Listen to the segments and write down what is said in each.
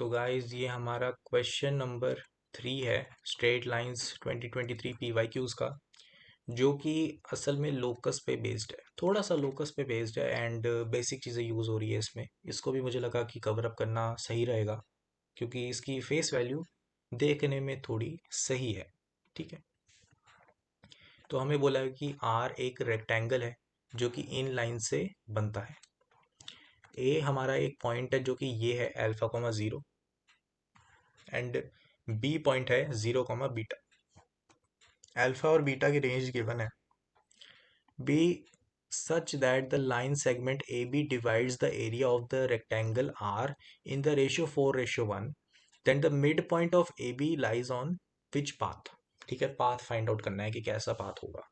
So guys ये हमारा question number 3 है स्ट्रेट लाइंस 2023 PYQs का, जो कि असल में लोकस पे बेस्ड है। थोड़ा सा लोकस पे बेस्ड है एंड बेसिक चीज़ें यूज़ हो रही है इसमें। इसको भी मुझे लगा कि कवर अप करना सही रहेगा, क्योंकि इसकी फेस वैल्यू देखने में थोड़ी सही है। ठीक है, तो हमें बोला है कि आर एक रेक्टेंगल है जो कि इन लाइन से बनता है। ए हमारा एक पॉइंट है जो कि ये है alpha comma zero, and B point है 0 कॉमा बीटा। अल्फा और बीटा की रेंज गिवन है। B such that the line segment AB divides the area of the rectangle R in the ratio 4:1, then the midpoint of AB lies on which path। ठीक है, path find out करना है कि कैसा path होगा।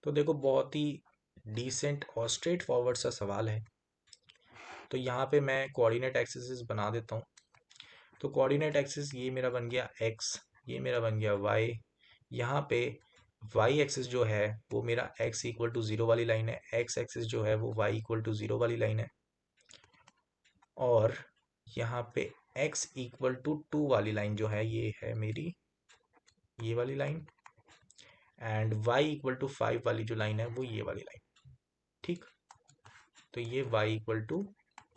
तो देखो, बहुत ही डिसेंट और स्ट्रेट फॉरवर्ड सा सवाल है। तो यहाँ पे मैं कोऑर्डिनेट एक्सिस बना देता हूँ। तो कोऑर्डिनेट एक्सिस ये मेरा बन गया x, ये मेरा बन गया y। यहाँ पे y एक्सिस जो है वो मेरा x इक्वल टू 0 वाली लाइन है, x एक्सिस जो है वो y इक्वल टू 0 वाली लाइन है, और यहाँ पे x इक्वल टू 2 वाली लाइन जो है ये है मेरी ये वाली line, and y equal to 5 वाली जो लाइन है वो ये वाली लाइन। ठीक, तो ये y इक्वल टू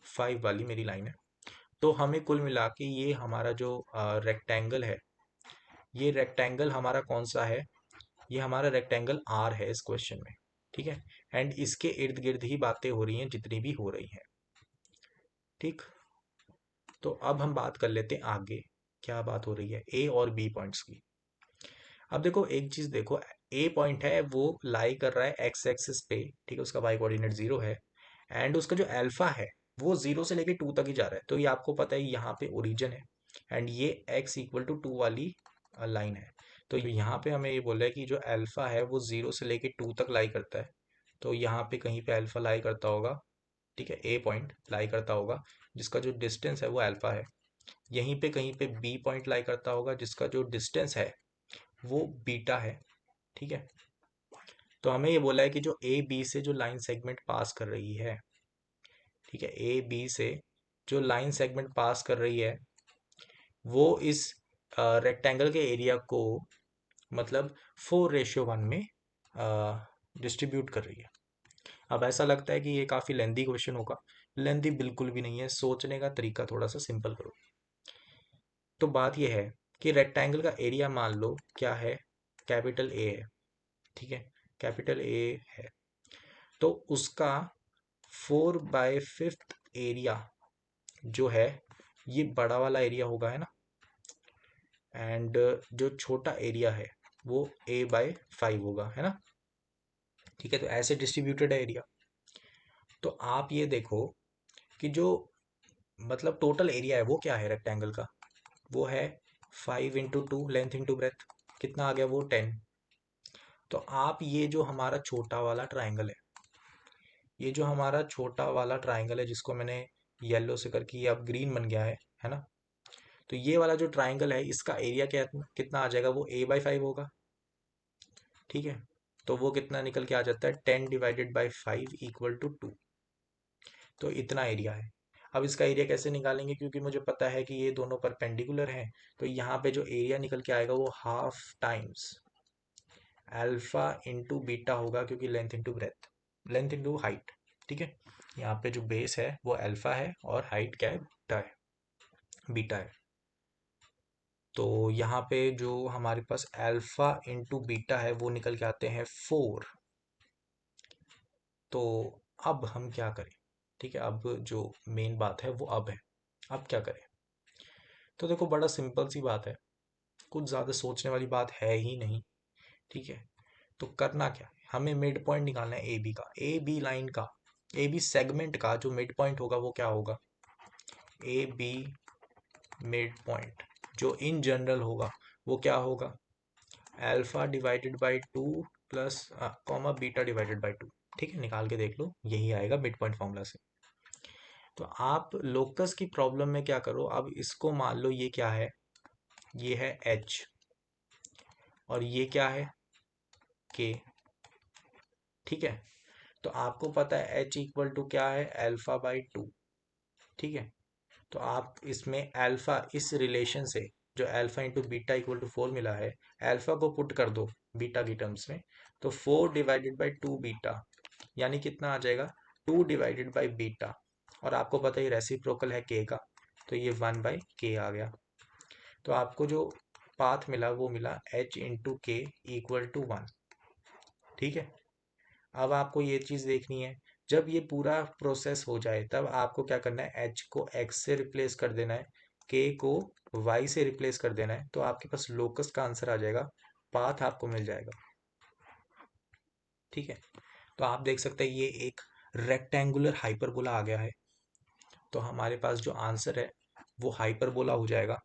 5 वाली मेरी लाइन है। तो हमें कुल मिला के ये हमारा जो रेक्टेंगल है, ये रेक्टेंगल हमारा कौन सा है? ये हमारा रेक्टेंगल आर है इस क्वेश्चन में। ठीक है, एंड इसके इर्द गिर्द ही बातें हो रही हैं जितनी भी हो रही हैं। ठीक, तो अब हम बात कर लेते हैं आगे क्या बात हो रही है ए और बी पॉइंट्स की। अब देखो, एक चीज देखो, ए पॉइंट है वो लाई कर रहा है एक्स एक्सिस पे। ठीक है, उसका वाई कोऑर्डिनेट 0 है, एंड उसका जो अल्फा है वो 0 से लेके 2 तक ही जा रहा है। तो ये आपको पता है यहाँ पे ओरिजिन है, एंड ये x इक्वल टू 2 वाली लाइन है। तो यहाँ पे हमें ये बोल रहा है कि जो अल्फा है वो 0 से लेके 2 तक लाई करता है। तो यहाँ पे कहीं पे अल्फा लाई करता होगा। ठीक है, ए पॉइंट लाई करता होगा जिसका जो डिस्टेंस है वो अल्फा है। यहीं पे कहीं पे बी पॉइंट लाई करता होगा जिसका जो डिस्टेंस है वो बीटा है। ठीक है, तो हमें ये बोला है कि जो ए बी से जो लाइन सेगमेंट पास कर रही है, ठीक है, ए बी से जो लाइन सेगमेंट पास कर रही है वो इस रेक्टेंगल के एरिया को मतलब 4:1 में डिस्ट्रीब्यूट कर रही है। अब ऐसा लगता है कि ये काफ़ी लेंदी क्वेश्चन होगा। लेंदी बिल्कुल भी नहीं है, सोचने का तरीका थोड़ा सा सिंपल करो। तो बात यह है कि रेक्टेंगल का एरिया मान लो क्या है, कैपिटल ए है। ठीक है, कैपिटल ए है, तो उसका 4/5 एरिया जो है ये बड़ा वाला एरिया होगा, है ना, एंड जो छोटा एरिया है वो a/5 होगा, है ना। ठीक है, तो ऐसे डिस्ट्रीब्यूटेड है एरिया। तो आप ये देखो कि जो मतलब टोटल एरिया है वो क्या है रेक्टेंगल का, वो है 5 × 2 लेंथ इंटू ब्रेथ। कितना आ गया वो 10। तो आप ये जो हमारा छोटा वाला ट्राइंगल है, ये जो हमारा छोटा वाला ट्राइंगल है जिसको मैंने येलो से करके ये अब ग्रीन बन गया है ना। तो ये वाला जो ट्राइंगल है इसका एरिया क्या कितना आ जाएगा, वो a/5 होगा। ठीक है, तो वो कितना निकल के आ जाता है 10/5 इक्वल टू 2। तो इतना एरिया है। अब इसका एरिया कैसे निकालेंगे, क्योंकि मुझे पता है कि ये दोनों परपेंडिकुलर हैं। तो यहाँ पे जो एरिया निकल के आएगा वो half times alpha into beta होगा, क्योंकि length into breadth, length into height. ठीक है, यहाँ पे जो बेस है वो अल्फा है और हाइट क्या है, बीटा है, बीटा है। तो यहाँ पे जो हमारे पास अल्फा इंटू बीटा है वो निकल के आते हैं 4। तो अब हम क्या करें? ठीक है, अब जो मेन बात है वो अब है, अब क्या करें? तो देखो, बड़ा सिंपल सी बात है, कुछ ज़्यादा सोचने वाली बात है ही नहीं। ठीक है, तो करना क्या है, हमें मिड पॉइंट निकालना है ए बी का, ए बी लाइन का, ए बी सेगमेंट का जो मिड पॉइंट होगा वो क्या होगा, ए बी मिड पॉइंट जो इन जनरल होगा वो क्या होगा, alpha divided by 2 plus comma beta divided by 2। ठीक है, निकाल के देख लो, यही आएगा मिड पॉइंट फॉर्मूला से। तो आप लोकस की प्रॉब्लम में क्या करो, अब इसको मान लो ये क्या है, ये है h, और ये क्या है k। ठीक है, तो आपको पता है h इक्वल टू क्या है, अल्फा बाई 2। ठीक है, तो आप इसमें अल्फा, इस रिलेशन से जो alpha into beta equal to 4 मिला है, अल्फा को पुट कर दो बीटा की टर्म्स में, तो 4 डिवाइडेड बाई 2 बीटा, यानी कितना आ जाएगा 2 डिवाइडेड बाई बीटा, और आपको पता ही रेसिप्रोकल है के का, तो ये 1 बाई के आ गया। तो आपको जो पाथ मिला वो मिला h इंटू के इक्वल टू 1। ठीक है, अब आपको ये चीज़ देखनी है, जब ये पूरा प्रोसेस हो जाए तब आपको क्या करना है, h को x से रिप्लेस कर देना है, k को y से रिप्लेस कर देना है, तो आपके पास लोकस का आंसर आ जाएगा, पाथ आपको मिल जाएगा। ठीक है, तो आप देख सकते हैं ये एक रेक्टेंगुलर हाइपरबोला आ गया है, तो हमारे पास जो आंसर है वो हाइपरबोला हो जाएगा।